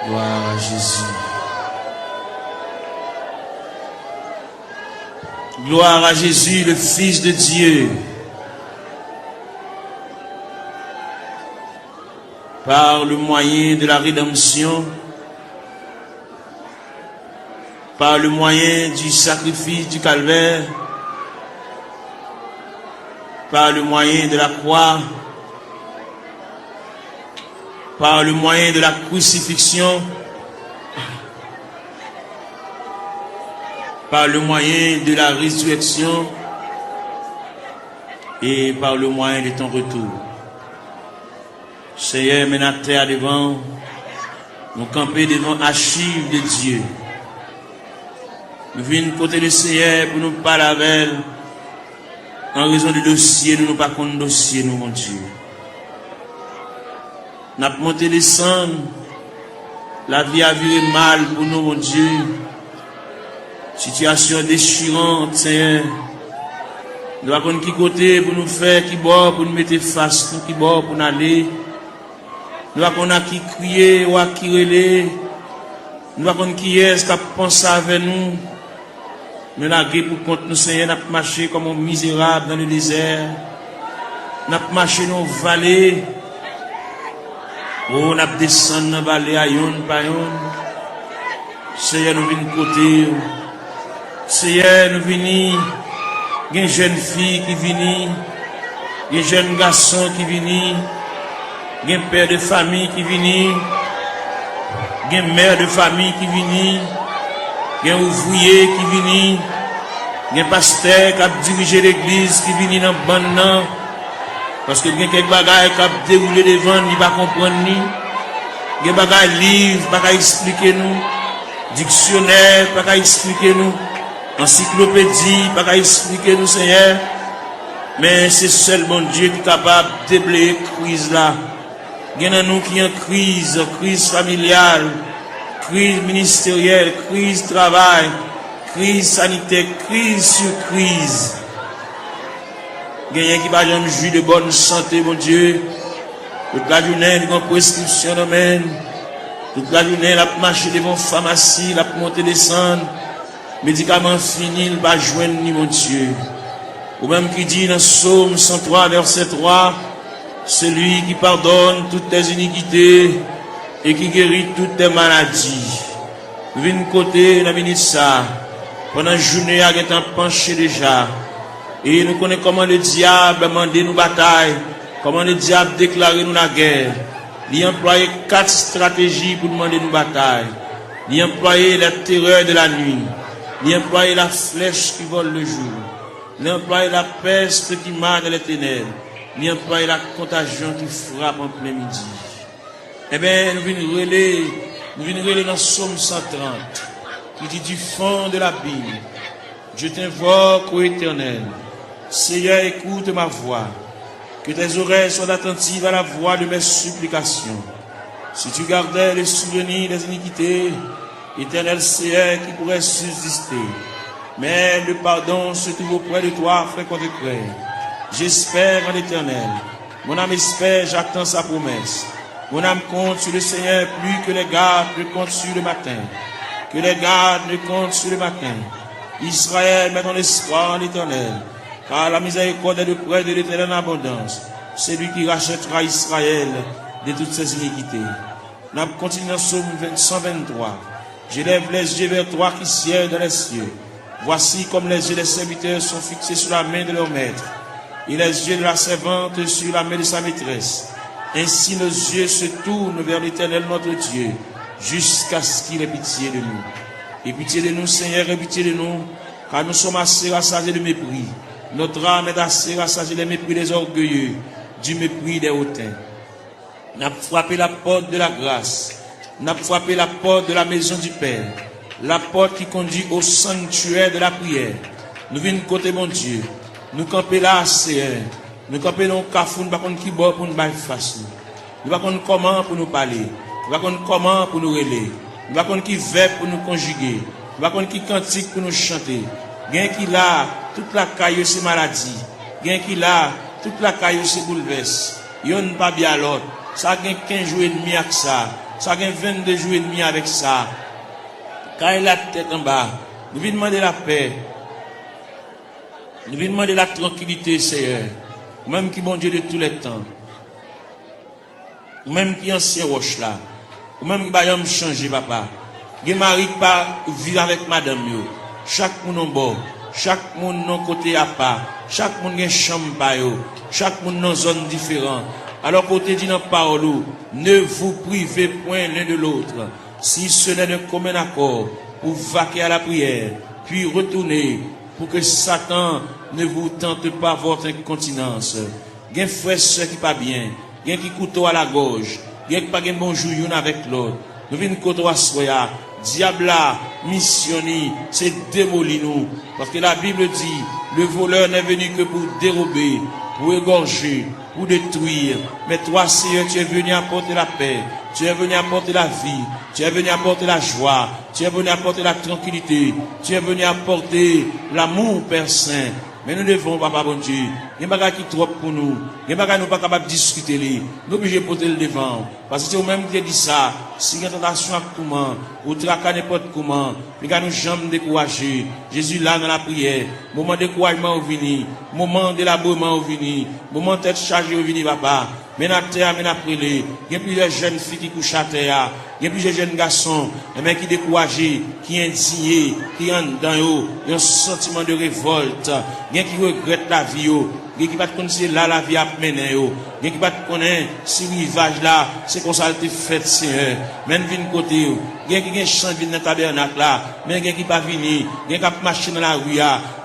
Gloire à Jésus. Gloire à Jésus, le Fils de Dieu. Par le moyen de la rédemption, par le moyen du sacrifice du calvaire, par le moyen de la croix, par le moyen de la crucifixion, par le moyen de la résurrection et par le moyen de ton retour. Seigneur, mets notre terre devant, nous camper devant l'archive de Dieu. Nous venons côté le Seigneur pour nous parler avec elle. En raison du dossier, nous ne pas contre dossier, nous, mon Dieu. Nous avons monté les sangs. La vie a viré mal pour nous, mon Dieu. Situation déchirante, Seigneur. Nous avons contre qui côté pour nous faire, qui bord pour nous mettre face, nous qui bord pour nous aller. Nous avons qui crier ou qui relais. Nous avons qui est-ce qui a pensé avec nous. Nous avons pour compte nous, Seigneur, nous avons marché comme un misérable dans le désert. Nous avons marché dans les vallées. Oh, nous avons descendu dans les vallées à yon par yon. Seigneur, nous venons côté. Seigneur, nous venons. Il y a une jeune fille qui vient. Il y a un jeune garçon qui vient. Il y a un père de famille qui vient. Il y a une mère de famille qui vient. Il y a un ouvrier qui vient. Il y a un pasteur qui a dirigé l'église qui vient dans le banc. Parce que il y a quelques bagages qui ont déroulé devant, il ne va pas comprendre. Il y a des bagages livres, il ne va pas expliquer nous. Dictionnaire, il ne va pas expliquer nous. Encyclopédie, il ne va pas expliquer nous, Seigneur. Mais c'est seul bon Dieu qui est capable de déblayer la crise là. Il y en a nous qui ont crise familiale, crise ministérielle, crise travail, crise sanitaire, crise sur crise. Il y a qui va jamais jouir de bonne santé, mon Dieu. Toute la journée, il y a une prescription d'homme. Toute la journée, il a marché devant la pharmacie, il a monté descendre. Médicaments finis, il va joindre ni mon Dieu. Ou même qui dit dans Psaume 103, verset 3, celui qui pardonne toutes tes iniquités et qui guérit toutes tes maladies. Nous venons côté, nous venons ça. Pendant la journée, il y a un penché déjà. Et nous connaissons comment le diable a demandé nous bataille, comment le diable a déclaré nous la guerre. Il a employé 4 stratégies pour demander nous bataille. Il a employé la terreur de la nuit. Il a employé la flèche qui vole le jour. Il a employé la peste qui marche dans les ténèbres. Il a employé la contagion qui frappe en plein midi. Eh bien, nous venons relayer dans Psaume 130, qui dit du fond de la Bible, je t'invoque, ô Éternel. Seigneur, écoute ma voix. Que tes oreilles soient attentives à la voix de mes supplications. Si tu gardais le souvenir des iniquités, Éternel Seigneur, qui pourrait subsister. Mais le pardon se trouve auprès de toi, frère contre frère. J'espère en l'Éternel. Mon âme espère, j'attends sa promesse. Mon âme compte sur le Seigneur plus que les gardes ne comptent sur le matin. Que les gardes ne comptent sur le matin. Israël, met ton espoir en l'Éternel. Car la miséricorde est de près de l'Éternel en abondance. C'est lui qui rachètera Israël de toutes ses iniquités. Nous continuons dans Psaume 123. J'élève les yeux vers toi qui sièges dans les cieux. Voici comme les yeux des serviteurs sont fixés sur la main de leur maître, et les yeux de la servante sur la main de sa maîtresse. Ainsi nos yeux se tournent vers l'Éternel notre Dieu, jusqu'à ce qu'il ait pitié de nous. Et pitié de nous, Seigneur, et pitié de nous, car nous sommes assez rassasiés de mépris. Notre âme est assez rassasiée des mépris des orgueilleux, du mépris des hautains. N'a frappé la porte de la grâce, n'a frappé la porte de la maison du Père, la porte qui conduit au sanctuaire de la prière. Nous venons côté mon Dieu, nous camper là, Seigneur, nous camper dans le cafou, nous ne savons pas qui bord pour nous battre face. Nous ne savons pas comment pour nous parler, nous ne savons pas comment pour nous relayer, nous ne savons pas qui verbe pour nous conjuguer, nous ne savons pas qui cantique pour nous chanter. Gain qui là, toute la caille c'est maladie. Gain qui là, toute la caille c'est bouleverse. Yon pas bien l'autre. Ça gain 15 jours et demi avec ça. Ça gagne 22 jours et demi avec ça. Quand il a la tête en bas, nous venons demander la paix. Nous venons demander la tranquillité, Seigneur. Même qui bon Dieu de tous les temps. Même qui ancien roche là. Même qui va me changer, papa. Gen mari pas vivre avec madame yo. Chaque monde en bord, chaque monde non côté à part, chaque monde gen chambre pa yo, chaque monde dans zone différente. Alors pour te dire dans parole, ne vous privez point l'un de l'autre, si ce n'est de commun accord, pour vaquer à la prière, puis retourner, pour que Satan ne vous tente pas votre incontinence. Gen frère soeur qui pas bien, gen qui couteau à la gorge, gen qui pas gen bonjour yon avec l'autre. Nous venons couteau à soya. Diable là, missionné, c'est démolir nous. Parce que la Bible dit, le voleur n'est venu que pour dérober, pour égorger, pour détruire. Mais toi, Seigneur, tu es venu apporter la paix, tu es venu apporter la vie, tu es venu apporter la joie, tu es venu apporter la tranquillité, tu es venu apporter l'amour, Père Saint. Mais nous devons, papa bon Dieu, il y a des bagages qui trop pour nous, il y a des bagages nous pas capables de discuter, nous obligés de porter le devant. Parce que c'est vous-même qui dit ça, si il y a tentation à comment, ou traquer n'importe comment, puis nous jamais décourager. Jésus là dans la prière, moment de découragement au vini, moment d'élaboration au vini, moment de tête chargée au vini, papa. Mais na terre, mais na prélé, il y a plusieurs jeunes filles qui couchent à terre, il y a plusieurs jeunes garçons, mais qui découragés, qui indignés, qui ont dans eux, un sentiment de révolte, il y a qui regrettent la vie, il y a qui pas connaître là la vie à mener, il y a qui pas connaître ce rivage là, c'est comme ça le fait, Seigneur. Même vin côté, il y a qui chante dans le tabernacle là, mais il y a qui pas venir, il y a qui marcher dans la rue,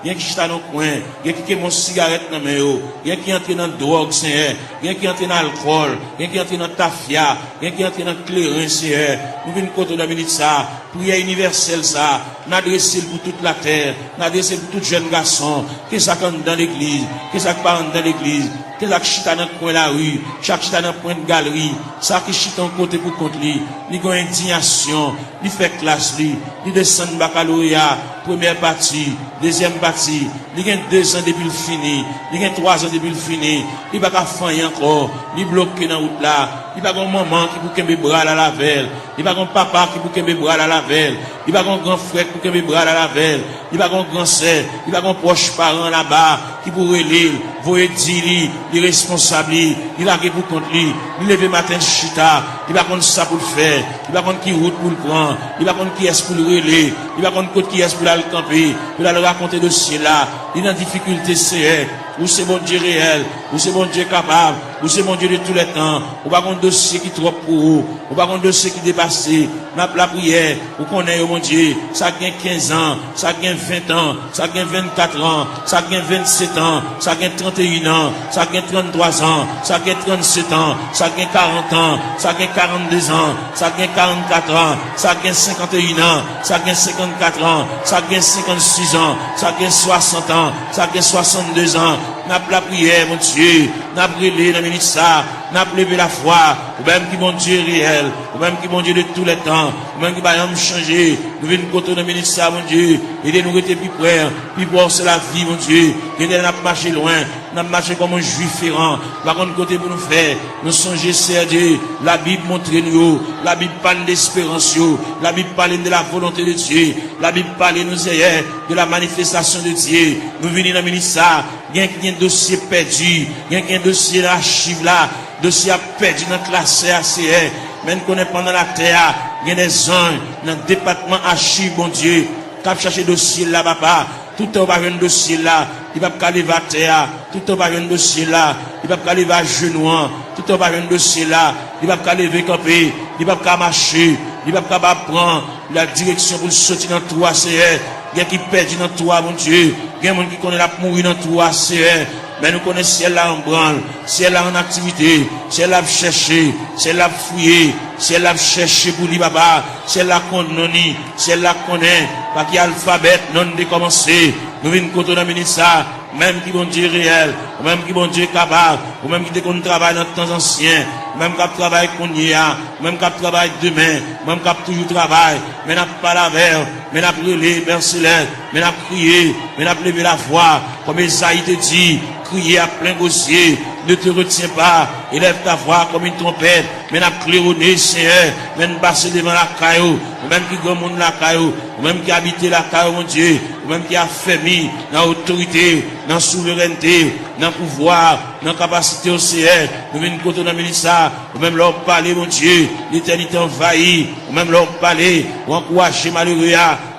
il y a qui chita dans le coin, il y a qui mon cigarette dans main, il y a qui entre dans drogue, Seigneur, il y a qui entre dans alcool, il y a qui entre dans tafia, il y a qui entre dans clairin, Seigneur. Nous venons côté de minute ça, prière universelle ça, n'adresser pour toute la terre, n'adresser pour tout jeune garçon, que ça compte dans l'église, que ça parle dans l'église, que ça chita dans le coin de la rue, chaque chita dans le point de galerie, ça qui chita en côté pour contre lui, il y a indignation, il fait classe lui, il descend baccalauréat, première partie, deuxième partie, il y a 2 ans depuis le fini, il y a 3 ans depuis le fini, il va pas faire encore, il bloqué dans la route là, il va pas un maman qui pour qu'un bras à la velle, il va pas un papa qui pour qu'un bras à la velle, il va pas un grand frère pour qu'un bras à la velle, il va pas un grand sœur, il va pas un proche parent là-bas qui pour relire, voyer dire les responsables, il a pour contre lui, il lever matin chita, il va contre ça pour le faire, il va contre qui route pour le prendre, il va contre qui est pour le relais, il va contre qui est pour aller camper, pour aller raconter dossier là, il a une difficulté c'est ou c'est bon Dieu réel, ou c'est bon Dieu capable, ou c'est bon Dieu de tous les temps, ou pas un dossier qui trop pour vous, ou pas un dossier qui dépasse, la prière, ou qu'on est, mon Dieu, ça gagne 15 ans, ça gagne 20 ans, ça gagne 24 ans, ça gagne 27 ans, ça gagne 31 ans, ça gagne 33 ans, ça gagne 37 ans, ça gagne 40 ans, ça gagne 42 ans, ça gagne 44 ans, ça gagne 51 ans, ça gagne 54 ans, ça gagne 56 ans, ça gagne 60 ans, ça gagne 62 ans. N'a pas la prière, mon Dieu, n'a pas brûlé dans minute ça, n'a pas levé la foi, ou même qui mon Dieu réel, ou même qui mon Dieu de tous les temps, ou même qui va me changer, nous venons côté dans minute ça, mon Dieu, et nous rester plus près, puis voir c'est la vie, mon Dieu, et nous n'a pas marché loin, n'a pas marché comme un juif errant, par contre côté pour nous faire, nous songer, c'est Dieu, la Bible montre nous, la Bible parle d'espérance, la Bible parle de la volonté de Dieu, la Bible parle nous hier de la manifestation de Dieu, nous venons dans minute ça, il y a un dossier perdu, il y a un dossier d'archive là, dossier perdu dans la classe CACR, même qu'on est pendant la terre, il y a des anges dans le département archive, bon Dieu, qui a cherché dossier là, papa, tout le temps va un dossier là, il va pas aller à terre, tout le temps va un dossier là, il va pas aller à genoux, tout le temps va un dossier là, il va pas lever camper, il va pas marcher, il va pas prendre la direction pour sortir dans 3 CR. Il y a qui perdent dans toi, mon Dieu. Il y a des gens qui connaissent la mourir dans toi, c'est mais nous connaissons si elle là en branle, si elle là en activité, si elle là chercher, si elle là fouiller, si elle là chercher pour lui, papa, si elle là connaît, si elle là connaît, pas qu'il y a alphabet non décommencé. Nous venons côté dans le ça, même qui bon Dieu réel, ou même qui bon Dieu capable, ou même qui qu'on travaille dans le temps ancien, même qui travaille qu'on y a, même qui travaille demain, même qui toujours travaille, mais n'a pas la verre, mais n'a brûlé, Père Céleste, mais n'a crié, mais n'a levé la voix, comme Esaïe te dit, crier à plein gosier, ne te retiens pas. Élève ta voix comme une trompette. Mais n'a claironné, Seigneur. Mais nous passer devant la caillou. Même qui grand monde la caillou. Même qui habite la caillou, mon Dieu. Même qui a fermé dans l'autorité, dans la souveraineté, dans le pouvoir, dans la capacité au Seigneur. Nous venons côté dans le ministère. Même leur parler, mon Dieu. L'éternité envahie. Même leur parler. Ou encourager malheureux.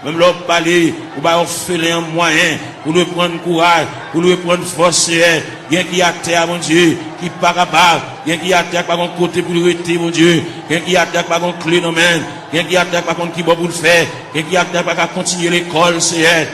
Même leur parler. Ou bah, on fait les moyens pour lui prendre courage, pour lui prendre force. Bien qui a terre, mon Dieu, qui pas capable. Bien qui a terre, pas mon côté pour le rester, mon Dieu. Bien qui a terre, pas mon clé, non, même. Bien qui a terre, pas contre qui va pour le faire. Bien qui a terre, pas continuer l'école, Seigneur.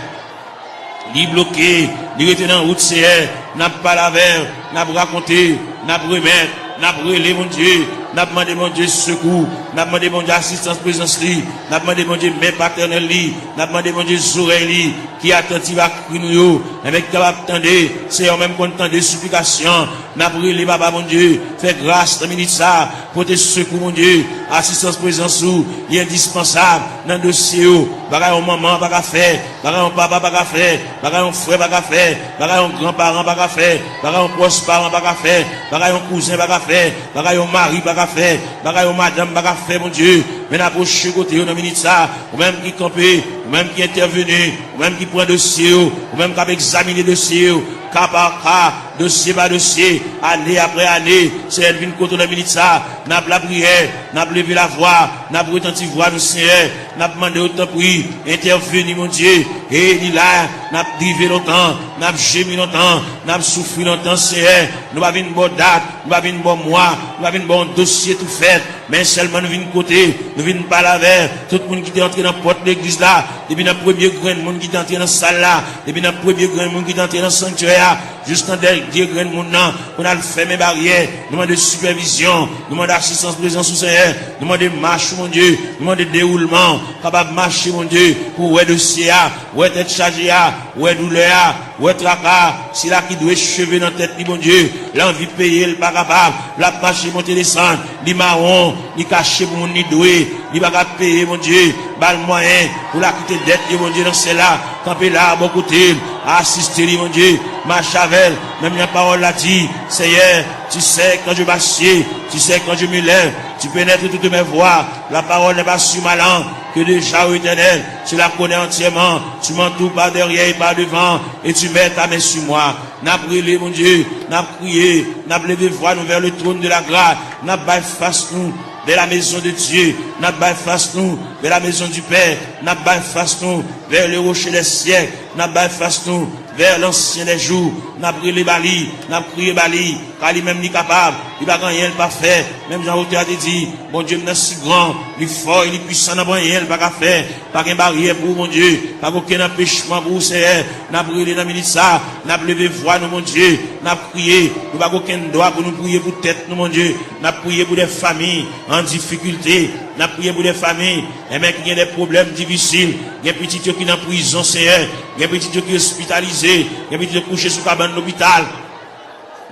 Li bloqué, li rete dans route, Seigneur. N'a pas la verre, n'a pas raconté, n'a pas remettre, n'a pas relé, mon Dieu. N'a pas demandé, mon Dieu, secours. N'a pas demandé, mon Dieu, assistance, présence, li. N'a pas demandé, mon Dieu, main paternelle, li. N'a pas demandé, mon Dieu, oreilles, li. Qui attentive à crier nous, avec capable d'attendre, c'est en même content de supplication. N'a pas relé, papa, mon Dieu. Fais grâce, dans minute ça, pour tes secours, mon Dieu. Assistance, présence, il est indispensable dans le dossier. Bagay on maman, pas qu'à faire. Bagay on papa, pas qu'à faire. Bagay on frère, pas qu'à faire. Bagay on grand-parent, pas qu'à faire. Bagay on proche-parent, pas qu'à faire. Bagay on cousin, pas qu'à faire. Bagay on mari, pas qu'à faire. Bagay on madame, pas qu'à faire, mon Dieu. Mais n'approche côté, on a minute ça. Ou même qui campé, ou même qui intervenu, ou même qui prend dossier, ou même qui a examiné dossier, cas par cas, dossier par dossier, année après année, c'est elle vient côté de la minute ça, n'a pas la prière, n'a pas levé la voix, n'a pas retenti voix du Seigneur, n'a pas demandé autant prix, intervenu mon Dieu, et il là, n'a pas drivé longtemps, n'a pas gémi longtemps, n'a pas souffert longtemps, Seigneur, nous avons une bonne date, nous avons une bonne mois, nous avons une bonne dossier tout fait, mais seulement nous venons côté, nous venons pas la vers, tout le monde qui est entré dans la porte de l'église là, depuis le premier grand monde qui est entré dans la salle là, depuis le premier grand monde qui est entré dans le sanctuaire, jusqu'en dernier grand monde là, on a fait mes barrières, nous demandons de supervision, nous demandons d'assistance présence au Seigneur, nous demandons de marche, mon Dieu, nous demandons de déroulement, capable de marcher, mon Dieu, pour ouais dossier, ouais tête chargée, ouais douleur, ouais tracas, c'est là qui doit cheveux dans la tête, mon Dieu, l'envie de payer, le pas capable, la marcher, monter, descendre, li marron, li caché pour mon ni doué, li pas capable payer, mon Dieu, bal moyen, pour la quitter dette, mon Dieu, dans celle-là, camper là, bon côté, assister, mon Dieu, marche avec, même la parole l'a dit, Seigneur, tu sais quand je m'assieds, tu sais quand je me lève, tu pénètres toutes mes voies, la parole n'est pas sur ma langue, que déjà au éternel, tu la connais entièrement, tu m'entoures par derrière et par devant, et tu mets ta main sur moi. N'a brûlé, mon Dieu, n'a prié, n'a levé voix nous vers le trône de la grâce, n'a pas face nous, vers la maison de Dieu, n'a pas face nous, vers la maison du Père, n'a pas face nous, vers le rocher des siècles, n'a pas face nous, vers l'ancien des jours, n'a brûlé Bali, n'a prié Bali, car lui-même n'est capable, il va rien pas faire, même Jean-Auteur a dit, bon Dieu, il est si grand, il est fort, il est puissant, n'a rien pas faire, pas qu'une barrière pour mon Dieu, pas aucun empêchement pour Seigneur, n'a brûlé dans le ministère, n'a levé voix, nous, mon Dieu, n'a prié, nous pas aucun droit pour nous prier pour tête, nous, mon Dieu, n'a prié pour des familles en difficulté, n'a prié pour des familles, et même qui ont des problèmes difficiles, il y a des petits qui sont en prison, Seigneur, il y a des petits qui sont hospitalisés, il y a des petits qui sont couchés sur cabane de l'hôpital,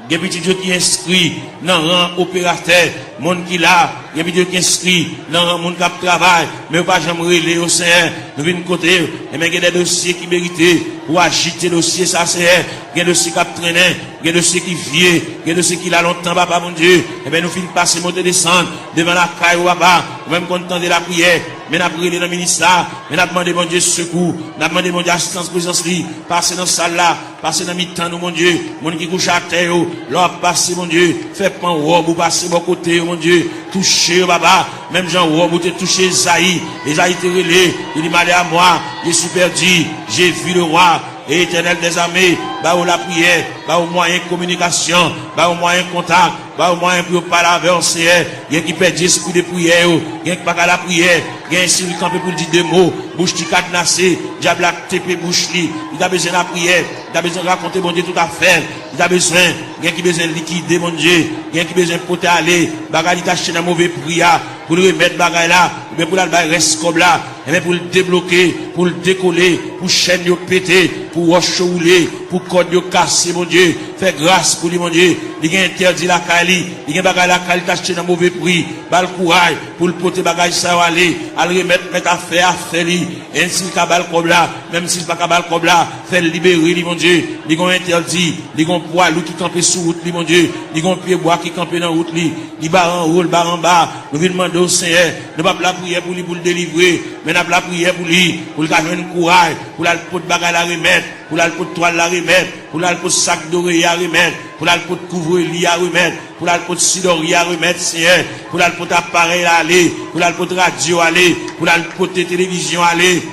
il y a des petits qui sont inscrits dans le rang opérateur, monde qui là, il y a des petits qui sont inscrits dans le rang monde qui travaille, mais pas jamais relé au Seigneur, nous venons côté, et même il y a des dossiers qui méritent pour agiter le dossier, ça Seigneur, il y a des dossiers qui traînent, il y a des dossiers qui viennent, il y a des dossiers qui là longtemps, papa mon Dieu, et bien nous finissons passer, monter, descendre, devant la caille, papa, même content de la prière, mais n'a prié dans le ministère, mais n'a demandé mon Dieu secours, n'a demandé mon Dieu assistance présence li, passer dans cette salle là, passer dans mi-temps nous mon Dieu, mon qui couche à terre, l'or passer mon Dieu, fait pan robe ou passer bon côté mon Dieu, toucher papa, même Jean robe ou te toucher Esaïe, Esaïe te relé, il dit malé à moi, j'ai super dit, j'ai vu le roi, et éternel des armées, bah au la prière, bah au moyen de communication, bah au moyen de contact, bah au moyen pour parler avec un Seigneur, il y a qui perd l'esprit de prière, il y a qui pas à la prière, il y a un s'il campé pour dire deux mots, bouche qui cadenassé, diable TP bouche li, il a besoin de la prière, il a besoin de raconter mon Dieu tout à fait, il a besoin, il y a qui besoin de liquider mon Dieu, il y a qui besoin de porter aller, bagarre il acheté dans mauvais prière, pour le remettre bagarre là, mais pour la reste comme là, et bien pour le débloquer, pour le décoller, pour chaîne yo péter, pour roche rouler, pour code yo casser mon Dieu, Fais grâce pour lui, mon Dieu. Il a interdit la Kali. Il a bagay la Kali t'acheter dans mauvais prix. Bal courage pour le porter bagay ça aller. À le remettre, mettre à faire lui. Ainsi qu'il bal comme là, même s'il pas bal comme là, fait libérer lui, mon Dieu. Il a interdit. Il a poids qui campe sur route, lui, mon Dieu. Il a pied bois qui campe dans route, lui. Il bar en haut, bar en bas. Nous venons demander au Seigneur. Nous pas la prière pour lui, pour le délivrer. Mais nous la prière pour lui, pour le gagner courage, pour la porter bagay la remettre, pour la porter toile la remettre, pour la porter sac d'oreille à remettre, pour la porter couvre-lit à remettre, pour la porter sidori à remettre, Seigneur, pour la porter appareil à aller, pour la porter radio à aller, pour la porter télévision à aller,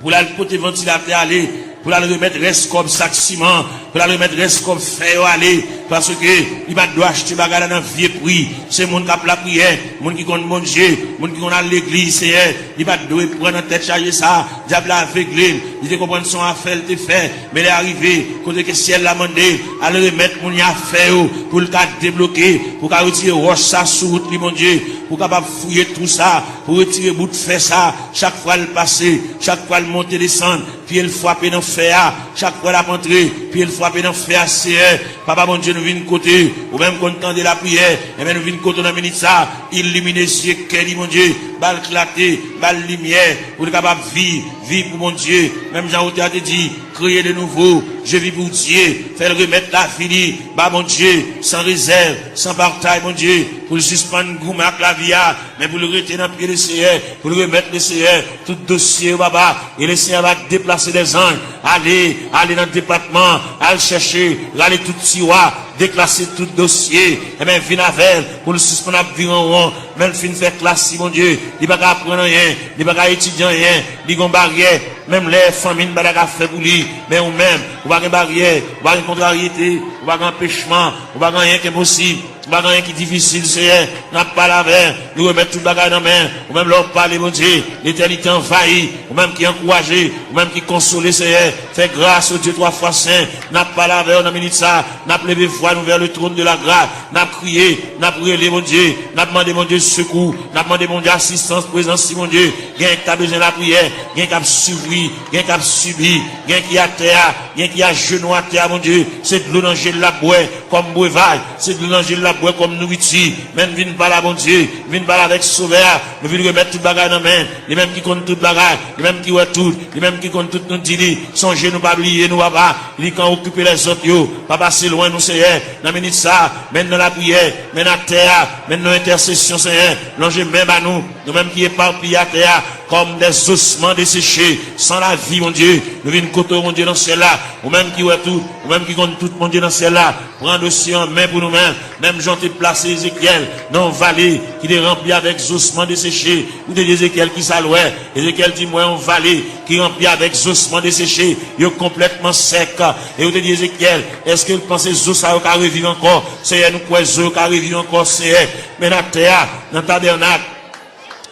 pour la porter ventilateur à aller, pour la remettre reste comme sac ciment, pour la remettre reste comme fer à aller, parce que il va doit acheter bagarre dans vieux prix. C'est mon qui a la prière, mon qui compte mon Dieu, mon qui compte à l'église, Seigneur. Il va devoir prendre en tête charger ça, diable aveuglé, il te comprend son affaire, te fait, mais il est arrivé, côté que ciel l'a demandé, à le remettre mon affaire, pour le cas débloquer, pour qu'à retirer roche ça sous route, mon Dieu, pour capable fouiller tout ça, pour retirer bout de fer ça, chaque fois le passer, chaque fois le monter, descendre, puis il frapper dans le fer, chaque fois la rentrer, puis il frapper dans le fer, Seigneur. Papa, mon Dieu, nous venons côté, ou même content de la prière, et bien nous venons côté dans le ça, illuminer ce qu'est, mon Dieu, balle clarté, balle lumière, pour le capable vivre pour mon Dieu, même Jean-Auté a dit, créer de nouveau, je vis pour Dieu, faire remettre la fini, bah mon Dieu, sans réserve, sans bataille, mon Dieu, pour le suspendre gourmet avec la vie, mais pour le retenir dans le pied du Seigneur, pour le remettre le Seigneur, tout dossier, baba, et le Seigneur va déplacer des anges, aller dans le département, aller chercher, aller tout tiroir, déclasser tout dossier, et bien, venir avec, pour le suspendre à vivre en rond, même fin faire classe, mon Dieu, il va pas apprendre rien, il va pas étudier rien, il va pas barrière, même les familles, il va pas faire pour lui, mais ou même, on va pas barrière, on va pas contrariété, on va pas empêchement, on va pas rien qui est possible. Bagay qui difficile, c'est n'a pas la verre, nous remettre tout bagay dans la main, ou même leur parler, mon Dieu, l'éternité envahie, ou même qui encourage, ou même qui console, c'est fait grâce au Dieu 3 fois saint, n'a pas la verre, on a mis ça, n'a pas levé foi, nous vers le trône de la grâce, n'a crié, n'a prié, mon Dieu, n'a demandé, mon Dieu, secours, n'a demandé, mon Dieu, assistance, présence, mon Dieu, gain qui a besoin de la prière, gain qui a suivi, gain qui a subi, gain qui a terre, gain qui a genou à terre, mon Dieu, c'est de l'eau dans le la boue, comme breuvage, c'est de l'eau dans la bois comme nourriture, même viens pas là, bon Dieu, viens pas là avec sauveur, nous venons remettre tout bagage dans la main, les mêmes qui comptent tout bagage, les mêmes qui voient tout, les mêmes qui comptent tout nous dit, songez nous pas oublier nous papa, ils quand occuper les autres yo, papa c'est loin nous Seigneur, dans minute ça, maintenant la prière, maintenant la terre, maintenant l'intercession Seigneur, l'ange même à nous mêmes qui éparpillés à terre, comme des ossements desséchés, sans la vie, mon Dieu, nous venons côté, mon Dieu, dans celle-là, ou même qui voit tout, ou même qui compte tout, mon Dieu, dans celle-là, prends dossier en main pour nous-mêmes, même j'en t'ai placé Ézéchiel, dans vallée, qui est rempli avec ossements desséchés, ou de Ézéchiel qui s'allouait, Ézéchiel dit, moi, en vallée, qui est rempli avec ossements desséchés, il est complètement sec, et vous dit Ézéchiel, est-ce que vous pensez que ça va revivre encore, Seigneur, nous croyons que ça va revivre encore, Seigneur, mais dans la terre, dans le tabernacle,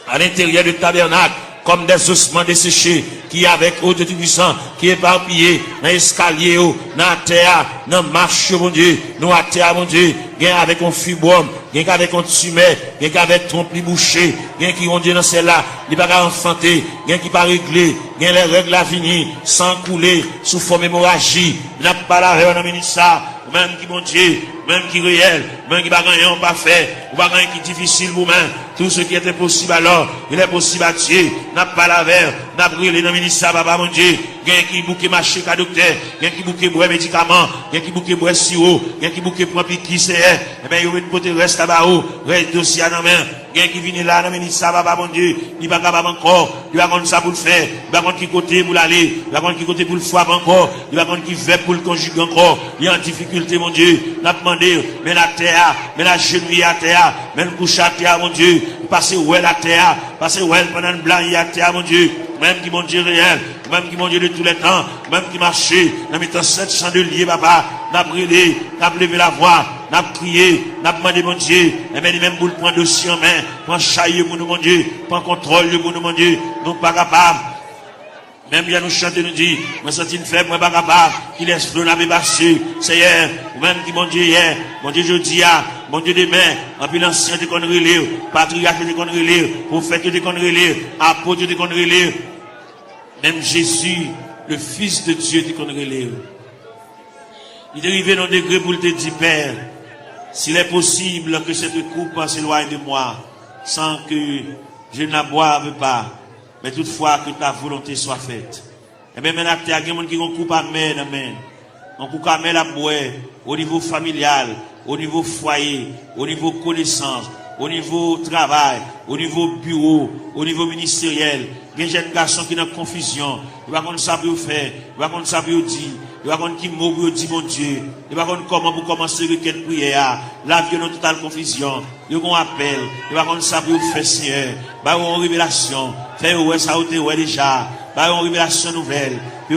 à l'intérieur du tabernacle, comme des ossements desséchés, qui avec eau de Tout-Puissant, qui est éparpillé dans l'escalier, dans la terre, dans la marche, mon Dieu, nous à terre, mon Dieu, gain avec un fibrome, gain avec un tumeur, gain avec trompe bouché, gain qui ont Dieu dans celle-là, il va pas enfanter, gain qui pas réglé, gain les règles à venir, sans couler, sous forme hémorragie, n'a pas la règle dans le ministère, même qui bon Dieu, même qui réel, même qui va gagner, on pas fait, ou pas gagner qui difficile vous-même, tout ce qui était possible alors, il est possible à Dieu, n'a pas la verre, n'a brûlé dans le ministère, papa mon Dieu, gain qui bouquet marché qu'à docteur, gain qui bouquet bois médicaments, gain qui bouquet bois sirop, gain qui bouquet point qui c'est, eh ben, il y a une côté reste là-bas, reste dossier à la main, gain qui vient là dans le ministère, papa mon Dieu, il va capable encore, il va contre ça pour le faire, il va contre qui côté pour l'aller, il va contre qui côté pour le frapper encore, il va contre qui fait pour le conjuguer encore, il y a en difficulté, mon Dieu, n'a demandé, mais la terre, mais la genouille à terre, mais le couche à terre, mon Dieu, passer où est la terre, passer où est pendant le blanc à terre, mon Dieu, même qui mon Dieu réel, même qui mon Dieu de tous les temps, même qui marchait, dans mes temps 700 de liés, papa, n'a brûlé, n'a levé la voix, n'a crié, n'a demandé mon Dieu, et même pour le prendre dossier en main, prendre chaillot pour nous, mon Dieu, prendre contrôle pour nous, mon Dieu, nous pas capables. Même bien nous chanter, nous dit, moi senti une faible, moi pas capable, qu'il laisse flot la passé, Seigneur, ou même qui mon Dieu hier, mon Dieu jeudi, mon Dieu demain, en plus l'ancien de conneries lire, patriarche de conneries lire, prophète de conneries lire, apôtre de conneries lire, même Jésus, le Fils de Dieu de conneries lire. Il est arrivé dans un degré pour te dire, Père, s'il est possible que cette coupe s'éloigne de moi, sans que je ne la boive pas, mais toutefois que ta volonté soit faite. Et bien maintenant, il y a des gens qui ont coupe à main, on coupe à main à boire, au niveau familial, au niveau foyer, au niveau connaissance, au niveau travail, au niveau bureau, au niveau ministériel. Il y a des jeunes garçons qui sont en confusion. Ils ne savent pas ça pour faire. Ils ne savent pas ça pour dire. Ils ne savent pas qui mot pour dire mon Dieu. Ils ne savent pas comment pour commencer requête prière. La vie est en totale confusion. Ils ont un appel. Ils ne savent pas ça pour faire Seigneur. Ils ont une révélation. Faire ouais ça ou déjà. Ils ont une révélation nouvelle. Puis,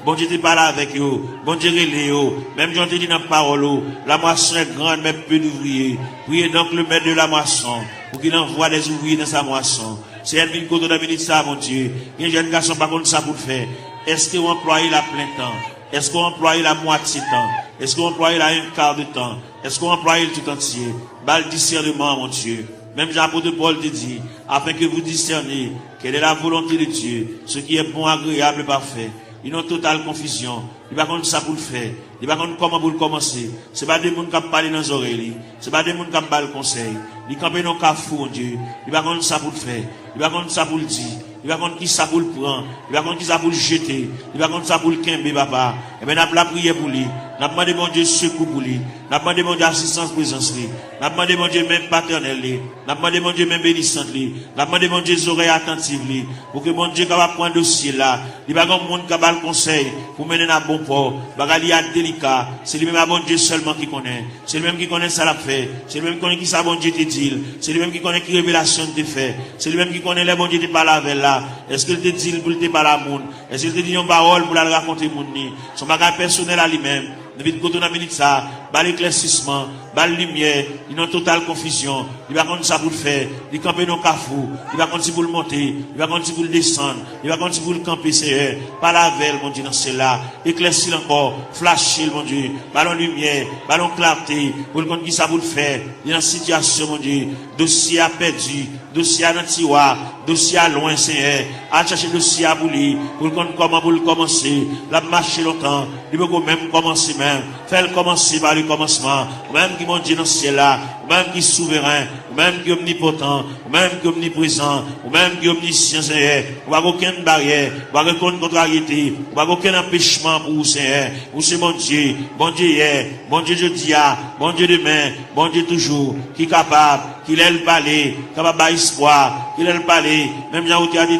bon Dieu te parle avec eux, bon Dieu relève eux, même Dieu te dit dans la parole, la moisson est grande, mais peu d'ouvriers. Priez donc le maître de la moisson, pour qu'il envoie des ouvriers dans sa moisson. C'est elle qui côté de ça, mon Dieu. Il y a des jeunes garçons, par contre, ça pour faire. Est-ce qu'on emploie la plein temps? Est-ce qu'on emploie la moitié temps? Est-ce qu'on emploie la un quart de temps? Est-ce qu'on emploie le tout entier? Bal discernement, mon Dieu. Même Jean-Apôtre Paul te dit, afin que vous discerniez quelle est la volonté de Dieu, ce qui est bon, agréable et parfait. Ils ont totale confusion. Ils ne savent pas ça pour le faire. Ils ne savent pas comment pour le commencer. Ce n'est pas des gens qui parlent dans les oreilles. Ce n'est pas des gens qui parlent le conseil. Ils campent dans le cafou, mon Dieu. Ils ne savent pas ça pour le faire. Ils ne savent pas ça pour le dire. Ils ne savent pas qui ça pour le prendre. Ils ne savent pas qui ça pour le jeter. Ils ne savent pas ça pour le quimber, papa. Et bien, nous avons prié pour lui. Nous avons demandé, mon Dieu, secours pour lui. Nous avons demandé, mon Dieu, assistance, présence, lui. Nous avons demandé, mon Dieu, même paternel, lui. Nous avons demandé, mon Dieu, même bénissante, lui. Nous avons demandé, mon Dieu, oreilles attentives, lui. Pour que mon Dieu, capable prendre dossier là. Il n'y a pas de monde qui a le conseil pour mener à bon port. Il y a délicat. C'est lui-même, à bon Dieu seulement qui connaît. C'est lui-même qui connaît ça l'a fait. C'est lui-même qui connaît qui ça, bon Dieu, te dit. C'est lui-même qui connaît qui révélation te fait. C'est lui-même qui connaît les bon Dieu te parle avec là. Est-ce qu'il te dit pour te parler à monde? Est-ce qu'il te dit une parole pour la raconter monde? Son bagage personnel à lui-même. Depuis que tu as mis ça, bas l'éclaircissement, bas la lumière, il y a une totale confusion. Il va compter ça pour le faire. Il va camper dans le cafou. Il va compter pour le monter. Il va compter pour le descendre. Il va compter pour le camper, c'est pas la veille, mon Dieu, dans celle-là. Éclaircir encore. Flasher, mon Dieu. Ballon lumière. Ballon clarté. Pour le compte qui ça pour le faire. Il y a une situation, mon Dieu. Dossier à perdu. Dossier à dans tiroir. Dossier à loin, Seigneur. À chercher dossier à bouler. Pour le compte comment pour le commencer. La marcher longtemps. Il veut même commencer même. Fais-le commencer par le commencement. Même qui mon Dieu dans ce ciel-là. Même qui est souverain. Même qui est omnipotent. Même qui est omniprésent. Même qui est omniscient, Seigneur. On va aucune barrière. On va aucune contrariété. On va aucun empêchement pour vous, Seigneur. Vous, c'est mon Dieu. Bon Dieu hier. Bon Dieu jeudi. Bon Dieu demain. Bon Dieu toujours. Qui est capable. Qu'il ait le palais. Capable d'espoir. Qu'il ait le palais. Même Jean Outi a dit.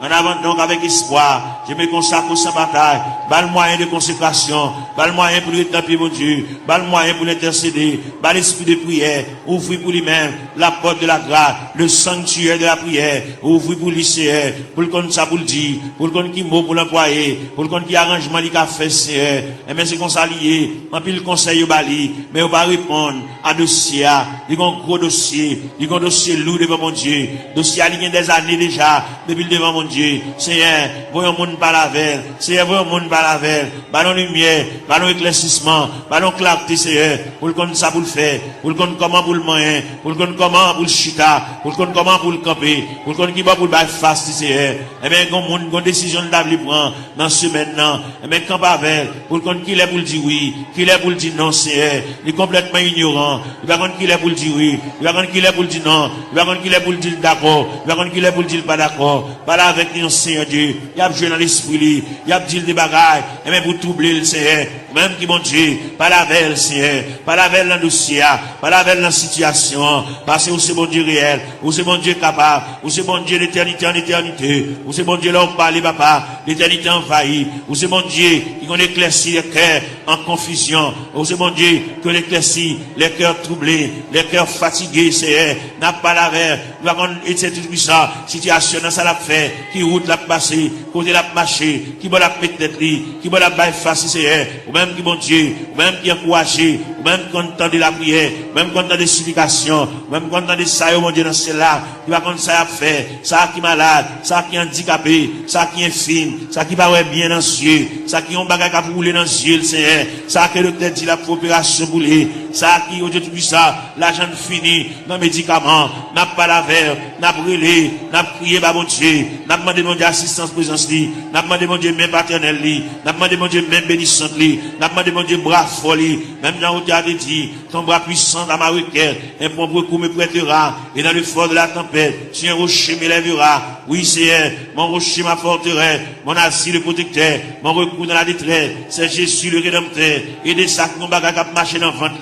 En avant donc avec espoir, je me consacre sans bataille. Bas le moyen de consécration, bas le moyen pour l'établir mon Dieu, bas le moyen pour l'intercéder, bas l'esprit de prière, ouvrir pour lui-même la porte de la grâce, le sanctuaire de la prière, ouvrir pour l'ICR, pour le compte ça pour le dire, pour le compte qui mot pour l'employer, pour le compte qui arrangement il a fait CR. Et bien c'est qu'on s'allie, en plus le conseil au bali, mais on va répondre à dossier, il y a un gros dossier, il y a un dossier lourd devant mon Dieu, dossier il y a des années déjà, depuis devant mon Dieu, Seigneur, voyons monde par la veille, Seigneur, voyons monde par la veille, ballon lumière, ballon éclaircissement, ballon clarté, Seigneur, pour le compte ça pour le faire, pour le compte comment pour le moyen, pour le compte comment pour le chita, pour le compte comment pour le camper, pour le compte qui va pour le bail face, Seigneur, et bien, quand monde, quand décision de prendre dans ce maintenant, et bien, quand pas avec, pour le compte qu'il est pour le dire oui, qu'il est pour le dire non, Seigneur, il est complètement ignorant, il va compte qu'il est pour le dire oui, il va compte qu'il est pour le dire non, il va compte qu'il est pour le dire d'accord, il va compte qu'il est pour le dire pas d'accord, pas là avec nous, Seigneur Dieu, il y a joué dans l'esprit, il y a dit des bagailles, et même pour troubler le Seigneur, même qui mon Dieu, pas la veille, Seigneur, pas la veille dans le dossier, pas la veille dans la situation, parce que c'est bon Dieu réel, ou c'est bon Dieu capable, ou c'est bon Dieu d'éternité en éternité, ou c'est bon Dieu là où parle, papa, l'éternité envahie, ou c'est bon Dieu qui qu'on éclaircit les cœurs en confusion, ou c'est bon Dieu qui éclaircit les cœurs troublés, les cœurs fatigués, Seigneur, n'a pas la veille, nous avons été tout ça, situation dans ça l'a fait, qui route l'a passé, côté l'a marché, qui va la peut-être qui va la baille face, Seigneur, ou même qui bon Dieu, ou même qui encouragé, ou même content de la prière, ou même content des supplications, ou même content de ça, mon Dieu, dans cela, qui va contre ça à faire, ça qui est malade, ça qui est handicapé, ça qui est infime, ça qui va bien dans les yeux, ça qui ont bagage à rouler dans les yeux, Seigneur, ça que le tête dit la coopération pour lui, ça qui, au Dieu tout-puissant, l'argent fini, dans les médicaments, n'a pas la verre, n'a brûlé, n'a prié, bah, mon Dieu, n'a demandé, mon Dieu, assistance, présence, n'a demandé, mon Dieu, même paternel, n'a demandé, mon Dieu, même bénissante, n'a demandé, mon Dieu, bras folie, même dans le théâtre dit, ton bras puissant dans ma requête, un bon coup me prêtera, et dans le fort de la tempête, si un rocher m'élèvera, oui, c'est mon rocher, ma forteresse, mon asile, le protecteur, mon recours dans la détresse, c'est Jésus, le rédempteur, et des sacs, mon bagage qui marché dans le ventre,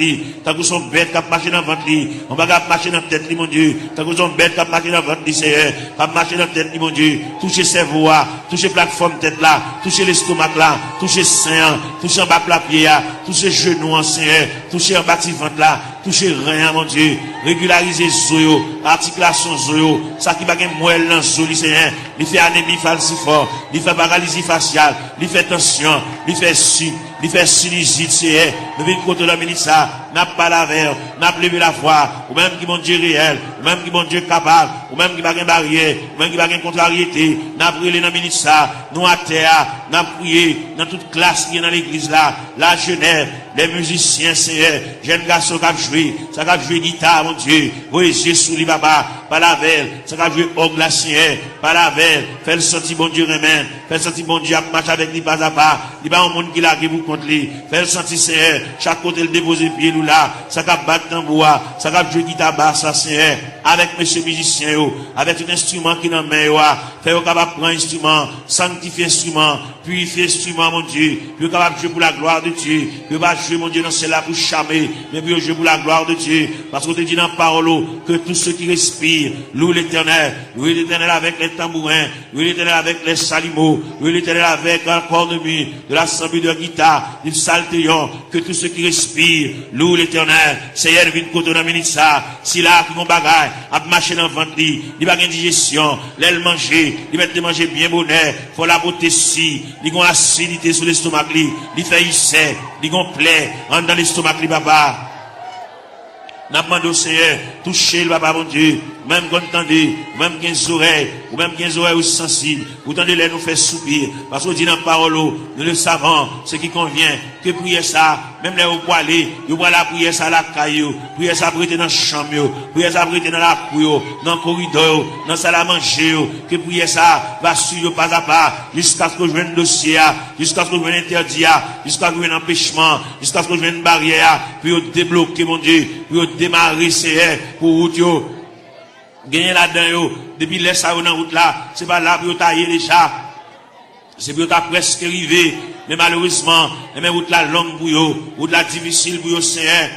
tant que son bête qui marché dans le ventre, mon bagage qui marché dans la tête, mon Dieu, tant que son bête qui marché dans le ventre, Seigneur, qui marché dans la tête, mon Dieu, touchez cerveau, touchez plateforme tête là, touchez l'estomac là, touchez sein, touchez en bas la pied, touchez genoux, Seigneur, touchez en bas de ventre là, touchez rien, mon Dieu, régulariser zoyo, articulation zoyo, ça qui va gagner moelle dans zoyo, Seigneur, il fait anémie falciforme, il fait paralysie faciale, il fait tension, il fait sinusite, Seigneur, nous venons contre la minute ça, n'a pas la verre, n'a pas levé la foi, ou même qui mon Dieu réel, ou même qui mon Dieu capable, ou même qui va gagner barrière, ou même qui va gagner contrariété, n'a brûlé dans la minute ça, nous à terre, n'a prié dans toute classe qui est dans l'église là, la jeunesse, les musiciens, Seigneur, jeunes garçons qui ont joué, ça qui ont joué guitare, mon Dieu, voyez Jésus, li baba, par la veille, ça qui ont joué orgue la Seigneur, par la veille, fait le sentir bon Dieu remède, fait le sentir bon Dieu à marcher avec lui pas à pas, il va un monde qui l'a qui vous contre lui, fait le sentir Seigneur, chaque côté le déposer pied nous là, ça qui a battre tambour, ça qui a joué guitare basse, ça Seigneur, avec monsieur musicien, avec un instrument qui dans main, fait au capable prendre instrument, sanctifier instrument, purifier instrument, mon Dieu, puis capable jouer pour la gloire de Dieu, puis pas jouer, mon Dieu, dans celle-là pour charmer, mais puis jouer pour la gloire de Dieu, parce qu'on te dit dans la parole, que tous ceux qui respirent, louent l'éternel avec les tambourins, louent l'éternel avec les salimos, louent l'éternel avec un corps de mie, de l'assemblée de guitare, du saltéon, que tous ceux qui respirent, louent l'éternel, Seigneur, vient côté dans minute ça, si là, qui vont bagaille, à marcher dans le ventre, il va gagner digestion, l'aile manger, il va te manger bien bonheur, faut la beauté si, il va acidité sur l'estomac, il fait hissé, il va plaie, dans l'estomac, papa. N'a pas demandé au Seigneur, toucher le papa, mon Dieu, même quand entendez, même 15 oreilles, ou même 15 oreilles sensibles, vous tendez les nous faire soupir, parce qu'on dit dans la parole, nous le savons, ce qui convient, que prier ça, même les au poilé, vous voyez la prière ça la caillou, prier ça prêter dans la chambre, prier ça prêter dans la cour, dans le corridor, dans la salle à manger, que prier ça va suivre pas à pas, jusqu'à ce que je vienne dossier, jusqu'à ce que je vienne interdit, jusqu'à ce que je vienne empêchement, jusqu'à ce que je vienne barrière, puis débloquer, mon Dieu, puis démarrer, c'est pour route, gagner là-dedans, depuis les ça dans route là, c'est pas là pour tailler déjà, c'est pour ta presque arrivé, mais malheureusement, mais route là longue pour vous, route là difficile pour vous, Seigneur,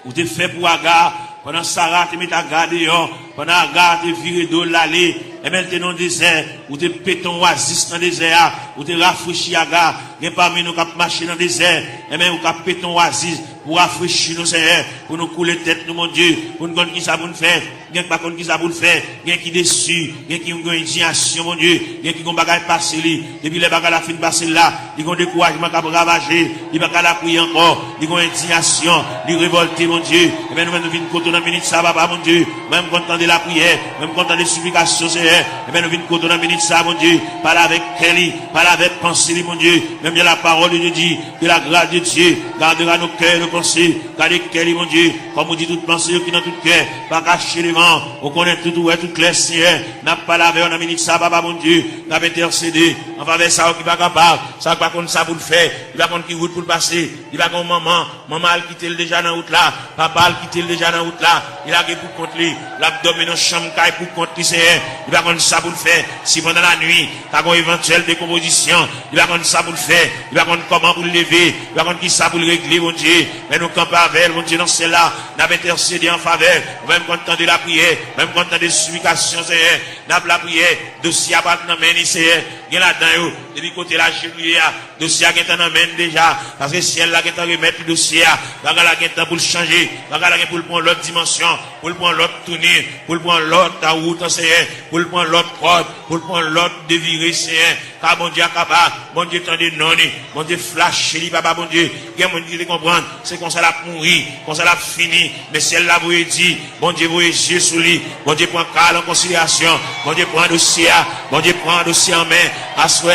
ou t'es fait pour Agar, pendant Sarah, tu mets ta garde dehors, pendant Agar, tu viré d'eau l'allée, et même t'es dans le désert, ou t'es péton oasis dans le désert, ou t'es rafraîchi Agar, et parmi nous qui marché dans le désert, et même ou qui péton oasis, pour rafraîchir nos Seigneur, pour nous couler tête, nous, mon Dieu, pour nous connaître qui ça pour nous faire, bien pas contre qui ça pour nous faire, bien qui déçu, bien qui ont une indignation, mon Dieu, bien qui ont bagage passé li, depuis les bagages la fin passé là, ils ont découragement qui a ravagé, ils pas la prier encore, ils ont indignation, ils révolté, mon Dieu, et bien nous venons côté dans minute ça, papa, mon Dieu, même content de la prière, même content des supplications, Seigneur, et bien nous venons côté dans minute ça, mon Dieu, parle avec Kelly, parle avec pensée, mon Dieu, même bien la parole de Dieu dit, que la grâce de Dieu gardera nos cœurs, nos pensées, gardez Kelly, mon Dieu, comme on dit toute pensée qui dans tout cœur, pas cacher les vents, on connaît tout, tout clair, Seigneur, n'a pas lavé, on a minute ça, papa, mon Dieu, n'a pas intercédé, en faveur ça, qui va capable, ça va contre ça pour le faire, il va contre qui route pour le passer, il va contre maman a quitté le déjà dans route là, papa a quitté le déjà dans route là, il a pour contre lui, l'abdomen dans chambre caille pour contre lui, Seigneur, il va contre ça pour le faire, si pendant la nuit, t'as une éventuelle décomposition, il va contre ça pour le faire, il va contre comment pour le lever, il va contre qui ça pour le régler, mon Dieu, mais nous campons avec, mon Dieu, dans celle-là, n'a pas intercédé en faveur, même quand de la prière, même quand on des supplications, Seigneur, n'a pas la prière, dossier à battre dans la main, Seigneur, il y a là-dedans, depuis côté la cheville, dossier à dans la main déjà, parce que si elle là qui est remettre le dossier, la gala qui est pour le changer, la gala qui est pour le prendre l'autre dimension, pour le prendre l'autre tournée, pour le prendre l'autre route, Seigneur, pour le prendre l'autre porte, pour le prendre l'autre déviré, Seigneur, car mon Dieu capable, mon Dieu tendez non, mon Dieu flash, papa, mon Dieu, il y a mon Dieu qui comprendre, c'est qu'on ça l'a pourri, qu'on ça l'a fini, mais si elle l'a vous dit, mon Dieu vous yeux sous lui, mon Dieu prend calme en considération, mon Dieu prend un dossier, mon Dieu prend un dossier en main, à soi,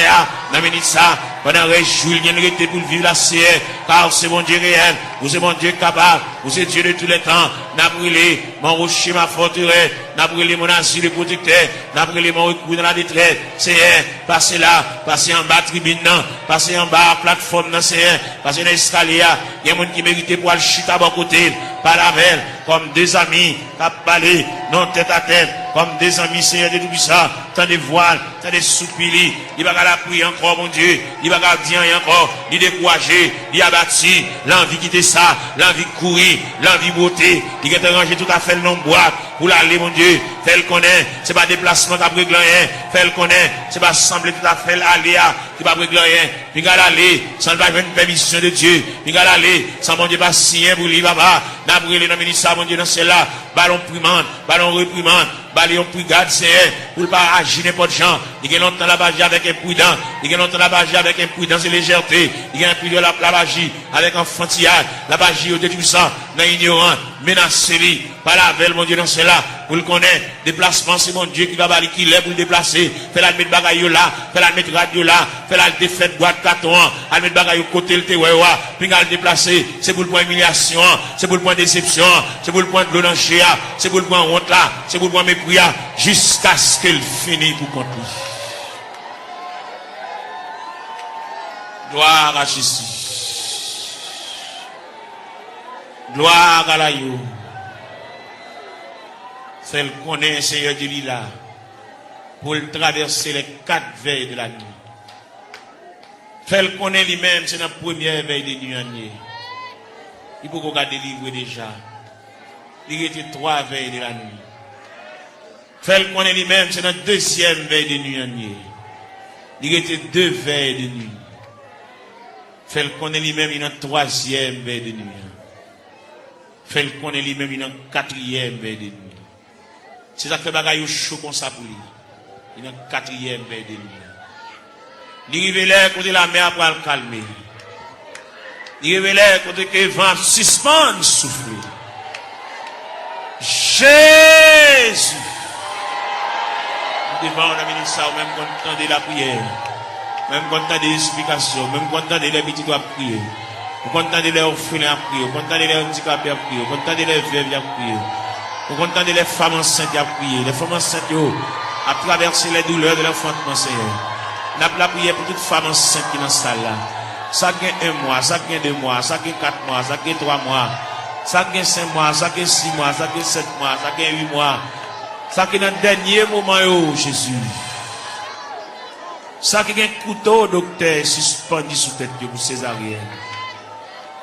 dans minute ça, pendant que Julien était pour vivre la CR, car c'est mon Dieu réel, vous êtes mon Dieu capable, vous êtes Dieu de tous les temps, n'a brûlé mon rocher, ma forteresse, n'a brûlé mon asile protecteur, n'a brûlé mon recours dans la détresse, Seigneur, passez là, passez en bas tribune, passez en bas plateforme, Seigneur, passez dans l'escalier, il y a des gens qui méritent pour aller chuter à bon côté, par la veille, comme des amis, qui parlé, non tête à tête, comme des amis, Seigneur de tout ça, tant de voiles, tant de soupili, il va la prier encore, mon Dieu, il va dire encore, il décourager, il abattu, l'envie quitter ça, l'envie courir, l'envie beauté, il va te ranger tout à fait le nom boîte, pour l'aller, mon Dieu, fait le connaît, c'est pas déplacement qui a régler rien, fait le connaît, c'est pas sembler tout à fait l'aléa, qui va régler rien, il va aller, sans pas une permission de Dieu, il va aller, sans mon Dieu pas signer pour lui, papa, n'a brûlé dans le ministère, mon Dieu, dans celle-là, ballon primande, ballon reprimande, ballon brigade, Seigneur, pour pas agir n'importe gens, il y a longtemps la bagie avec imprudence, il y a longtemps la bagie avec imprudence et légèreté, il y a un peu de la bagie avec enfantillage, la bagie au tout ça, dans ignorant, menacé, par la veille, mon Dieu, dans celle-là, pour le connaître, déplacement, c'est mon Dieu qui va balayer, qui l'est pour le déplacer, fait la mettre bagaille là, fait la mettre radio là, fait la défaite boîte carton, à mettre bagaille côté le tewewa, puis à le déplacer, c'est pour le point humiliation, c'est pour le point déception, c'est pour le point de l'onanger, c'est pour le point honte là, c'est pour le point mépris, jusqu'à ce qu'elle finisse pour compter. Gloire à Jésus. Gloire à la yo. Celle qu'on est, Seigneur Dieu, là, pour traverser les 4 veilles de la nuit. Celle qu'on est lui-même, c'est la première veille de nuit. Il faut qu'on délivrer déjà. Il était 3 veilles de la nuit. Celle qu'on est lui-même, c'est la deuxième veille de nuit. Il était 2 veilles de nuit. Celle qu'on est lui-même, il y a une 3e veille de nuit. Celle qu'on est lui-même, il y a une 4e veille de nuit. C'est ça que fait bagaille chaud comme ça pour lui. Il y a une 4e veille de nuit. Il révèle côté la mer pour le calmer. Il révèle côté que le vent suspend souffler. Jésus. Nous devons on a ça même quand on entend la prière. Même quand on entend des explications. Même quand on entend les petits doigts prier. Quand on entend les orphelins à prier. Quand on entend les handicapés à prier. Quand on entend les veuves à prier. Quand on entend les femmes enceintes à prier. Les femmes enceintes à traverser les douleurs de l'enfantement, Seigneur. N'a pas prié pour toute femme enceinte qui est dans cette salle là. Ça gagne 1 mois, ça gagne 2 mois, ça gagne 4 mois, ça gagne 3 mois, ça gagne 5 mois, ça gagne 6 mois, ça gagne 7 mois, ça gagne 8 mois. Ça gagne dans le dernier moment, Jésus. Ça gagne un couteau, docteur, suspendu sous tête pour césarienne.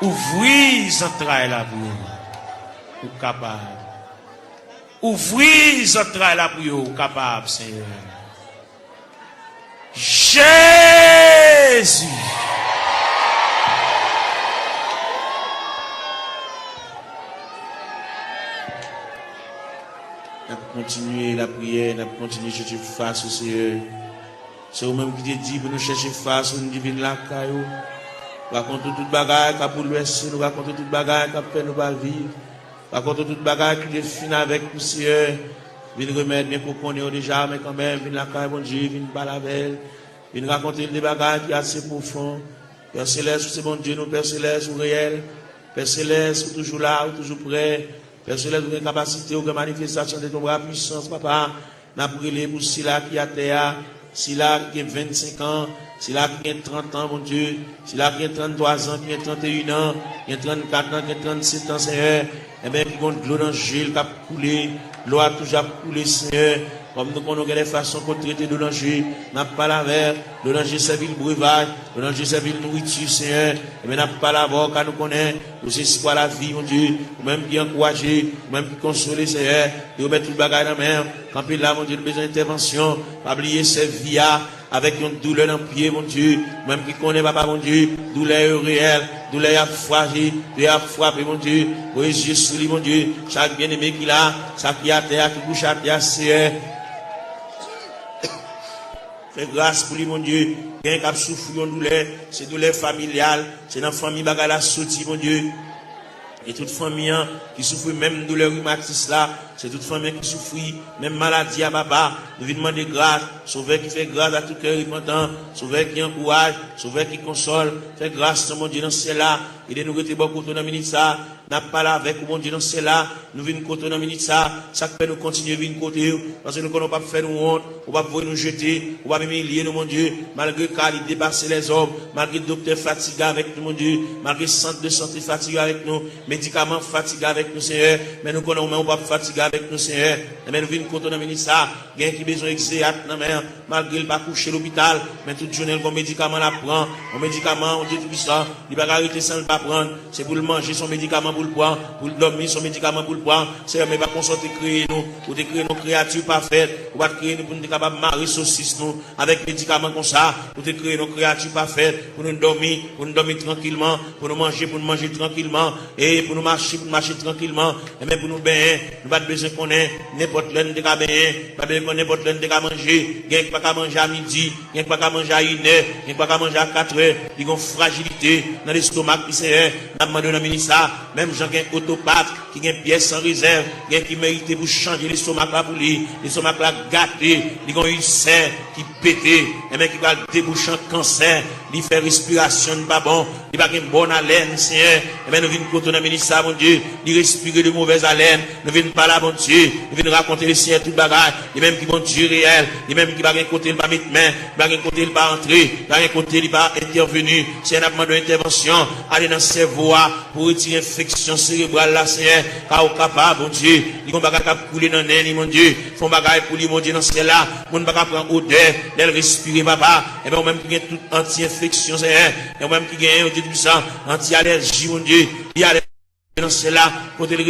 Ouvrez les entrailles là pour vous. Ou capable. Ouvrez les entrailles là pour vous, capable, Seigneur. Jésus. On va continuer la prière, on va continuer à chercher face au Seigneur. C'est vous-même qui te dit pour nous chercher face, nous divine la caillou. Nous racontons toute bagaille qui a pour l'ouest, nous racontons toute bagaille qui a fait nous pas vivre. Nous racontons toute bagaille qui est fine avec le Seigneur. Viens remettre bien qu'on connaît déjà, mais quand même, viens la caille, bon Dieu, viens pas la belle. Viens raconter des bagages qui sont assez profonds. Père Céleste, c'est bon Dieu, nous, Père Céleste, ou réel. Père Céleste, ou toujours là, ou toujours prêt. Père Céleste, ou une capacité, ou une manifestation de ton bras puissance, papa. N'a brûlé pour Sila qui a terre, Sila qui a 25 ans, Sila qui a 30 ans, mon Dieu. Sila qui a 33 ans, qui a 31 ans, qui a 34 ans, qui a 37 ans, Seigneur. Et bien, qui a de l'eau dans le gel, qui a coulé. L'eau a toujours coulé, Seigneur. Comme nous connaissons les façons qu'on traite de l'oranger, n'a pas la verre, l'oranger servi le breuvage, l'oranger servi le nourriture, Seigneur, et bien n'a pas la voix, car nous connaissons, c'est quoi la vie, mon Dieu, ou même qui encourager, ou même qui consoler, Seigneur, et mettre tout le bagage dans la main, quand il a, mon Dieu, besoin d'intervention, pas oublier ses vies, avec une douleur dans le pied, mon Dieu, même qui connaît, papa, mon Dieu, douleur réelle, douleur à fragile, douleur à frapper, mon Dieu, aux yeux sous lui, mon Dieu, chaque bien-aimé qu'il a, chaque qui a terre, qui bouge à terre, Seigneur. Fais grâce pour lui, mon Dieu. Bien qu'il souffre de douleur, c'est douleur familiale, c'est dans la famille bagala sorti, mon Dieu. Et toute famille qui souffre même douleur rhumatisme là, c'est toute famille qui souffre même maladie à papa. Nous venons demander grâce, sauveur qui fait grâce à tout cœur repentant, sauveur qui encourage, sauveur qui console, fait grâce à mon Dieu dans cela. Il est nous rester beaucoup dans minute ça, n'a pas là avec mon Dieu dans cela. Nous venons côté dans minute ça, ça fait nous continuer venir côté parce que nous ne pas faire nous honte, on va pouvoir nous jeter, on va humilier nous mon Dieu, malgré qu'il dépasse les hommes, malgré le docteur fatigué avec nous mon Dieu, malgré le centre de santé fatigué avec nous, médicaments fatigués avec nous Seigneur, mais nous connaissons on pas fatigué avec nous Seigneur. Mais nous venons côté dans minute ça, gain qui besoin exéat dans mer, malgré il pas coucher à l'hôpital, mais toute journée le médicament la prend, un médicament on Dieu tout puissant, il va arrêter sans le pas prendre, c'est pour le manger son médicament pour le prendre, pour le dormir son médicament pour le prendre. Seigneur, mais pas qu'on sorte créer nous, pour créer nos créatures parfaites, pour pas créer nous pour nous capables de marier saucisse nous avec médicaments comme ça, pour créer nos créatures parfaites, pour nous dormir tranquillement, pour nous manger tranquillement, et pour nous marcher tranquillement, et même pour nous baigner, nous pas besoin qu'on ait n'importe l'un de cas baigner, pas besoin qu'on ait n'importe l'un de cas manger, il n'y a pas qu'à manger à midi, il n'y a pas qu'à manger à 1 heure, il n'y a pas qu'à manger à 4 heures, il y a une fragilité dans l'estomac qui c'est, n'a demandé dans le ministère, même gens qui ont autopathe, qui ont une pièce sans réserve, qui méritent pour changer l'estomac là pour lui, l'estomac là gâté, ils ont une serre qui pété, et même qui va déboucher un cancer, il fait respiration pas bon, il va une bonne haleine, Seigneur, et même nous venons côté dans le ministère, mon Dieu, il respire de mauvaise haleine, nous venons pas là, mon Dieu, nous venons raconter le Seigneur tout bagage, et même qui vont Dieu réel, et même qui va un côté il va mettre main, il va un côté il va entrer, il va un côté il va intervenir, c'est un demande d'intervention, aller dans ses voies pour retirer l'infection cérébrale là, Seigneur, car au capable, mon Dieu, ils vont pas capable couler dans l'air, mon Dieu, font bagaille pour lui, mon Dieu, dans celle-là, on ne va pas prendre odeur, d'elle respirer, papa, et bien, même qui gagne toute anti-infection, Seigneur, et même qui gagne, Dieu puissant, anti-allergie, mon Dieu, il y a dans cela, côté le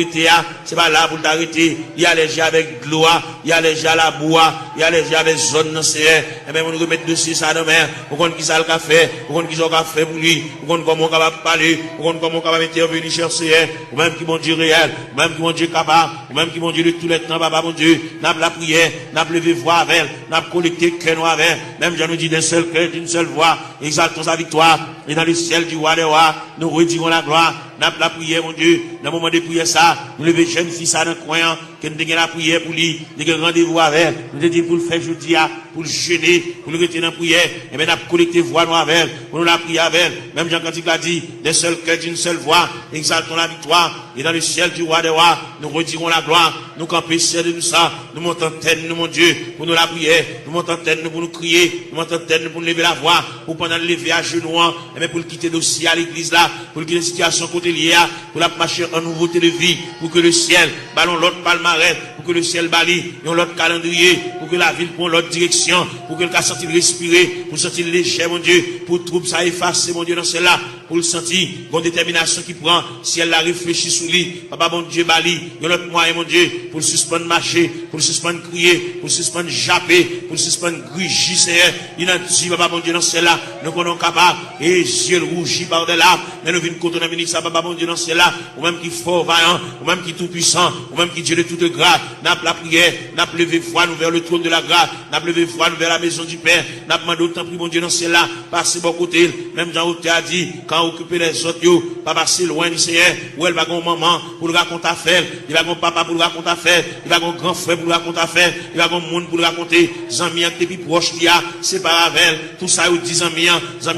c'est pas là pour t'arrêter. Il y a allergie avec de l'eau, il y a allergie à la bois, il y a allergie avec zone dans c'est. Et même on remet dessus ça dans mer. Pour qu'on qui ça le café, pour qu'on qui ça le café pour lui, pour qu'on comment on capable parler, pour qu'on comment on capable intervenir chercher, ou même qui bon Dieu réel, ou même qui bon Dieu capable, ou même qui bon Dieu de tous les temps, papa mon Dieu, n'a la prière, n'a levé voix avec, n'a collecté cœur avec, même j'en nous dit d'un seul cœur, d'une seule voix, exaltons sa victoire, et dans le ciel du roi des rois, nous redirons la gloire. N'a la prière, mon Dieu, dans le moment de prière ça, nous lever jeune fille ça dans le coin, que nous avons la prière pour lui, nous avons rendez-vous avec, nous avons dit pour le faire jeudi, pour le jeûner, pour le retirer dans la prière, et bien nous avons collecté voix nous avec, pour nous la prier avec, même Jean-Cantique l'a dit, d'un seul cœur, d'une seule voix, exaltons la victoire, et dans le ciel du roi des rois, nous redirons la gloire, nous camper de nous ça, nous montons tête, nous mon Dieu, pour nous la prière, nous montons tête, nous pour nous crier, nous montons tête, nous pour lever la voix, pour pendant le lever à genoux, et bien pour le quitter dossier à l'église là, pour quitter la situation côté liée, pour la marcher en nouveauté de vie, pour que le ciel ballon l'autre palmarès, pour que le ciel balie, et l'autre calendrier, pour que la ville prenne l'autre direction, pour que le cas sentir respirer, pour sentir léger, mon Dieu, pour trouble ça effacer, mon Dieu, dans celle-là, pour le sentir, une détermination qui prend, si elle la réfléchit sous lui, papa, mon Dieu, balie, et l'autre moyen, mon Dieu, pour le suspendre marcher, pour le suspendre crier, pour le suspendre japper, pour le suspendre grugir, Seigneur, il a dit, papa, mon Dieu, dans celle-là, nous connaissons capable, et yeux rougis par de larmes, mais nous venons contre la ministre, papa, mon Dieu, dans celle-là, ou même qui fort vaillant, ou même qui tout puissant, ou même qui Dieu de toute grâce, n'a pas la prière, n'a pas levé foi nous vers le trône de la grâce, n'a pas levé foi nous vers la maison du Père, n'a pas demandé autant pris mon Dieu dans celle-là, passer bon côté, même Jean Hauté a dit, quand occuper les autres, yo, pas passer loin du Seigneur, où elle va gon maman pour le raconter affaire, il va gon papa pour le raconter affaire, il va gon grand frère pour le raconter affaire, il va gon monde pour le raconter, Zami qui depuis proche qui a, sépare avec tout ça, il dit Zami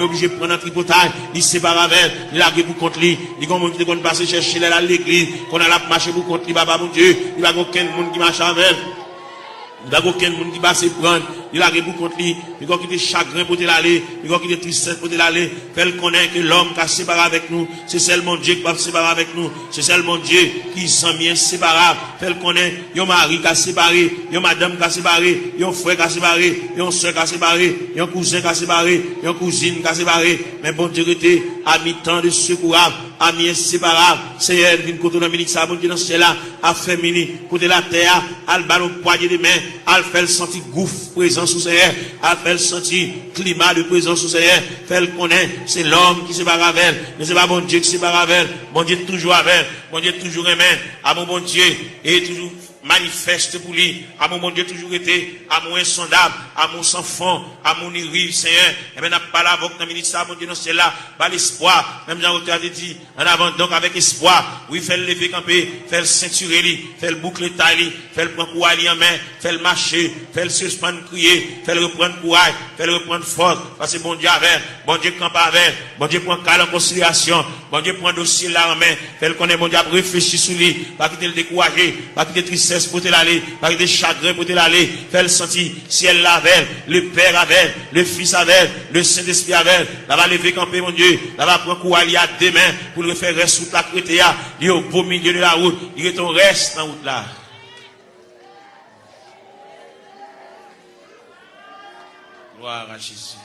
obligé de prendre un tripotage, il sépare avec il a pour contre lui, il gon monde qui va passer chercher à l'église, qu'on a la marché pour contre lui, papa mon Dieu, il va gon aucun monde qui marche avec. Il n'y a aucun monde qui va se prendre. Il a beaucoup contre lui. Il a quitté chagrin pour l'aller. Il a quitté tristesse pour l'aller. Fait connaître que l'homme qui a séparé avec nous, c'est seulement Dieu qui va séparer avec nous. C'est seulement Dieu qui s'en vient séparable. Fait connaître, il y a un mari qui a séparé, il y a une madame qui a séparé, il y a un frère qui a séparé, il y a une soeur qui a séparé, il y a un cousin qui a séparé, il y a une cousine qui a séparé. Mais bon Dieu était à mi-temps de secourable, à mi-inséparable. C'est elle qui vient dans le ministère, ça, bon Dieu dans ce ciel-là, a fait mini, côté la terre, à le ballon poignet de main, à le faire sentir gouffre présent sous ses airs, à faire sentir climat de présence sous ses airs, fait le connaître, c'est l'homme qui se barre avec elle, mais c'est pas bon Dieu qui se barre avec elle, bon Dieu toujours avec elle, bon Dieu toujours aimé, à mon bon Dieu, et toujours manifeste pour lui. Amour, mon Dieu, toujours été, amour insondable, amour sans fond, amour ni rive, Seigneur. Et bien, n'a pas la voix dans le ministère, mon Dieu, non, c'est là, par l'espoir. Même Jean a dit, en avant, donc, avec espoir. Oui, fait le lever camper, fait le ceinturer, fait le boucler taille, fait le prendre courage en main, fait le marcher, fait le suspendre crier, fait le reprendre courage, fait le reprendre force. Parce que bon Dieu avec, bon Dieu campe avec, bon Dieu prend calme en considération, bon Dieu prend dossier là en main, fait le connaître, bon Dieu réfléchir sur lui, pas quitter le décourager, pas quitter tristesse pour te l'aller, pas quitter chagrin pour te l'aller, fait le sentir, ciel avec, le Père avec, le Fils avec, le Saint-Esprit avec, là va lever camper mon Dieu, là va prendre courage à deux mains pour le faire rester sous la crétéa, il est au beau milieu de la route, il est ton reste dans la route là. Gloire à Jésus.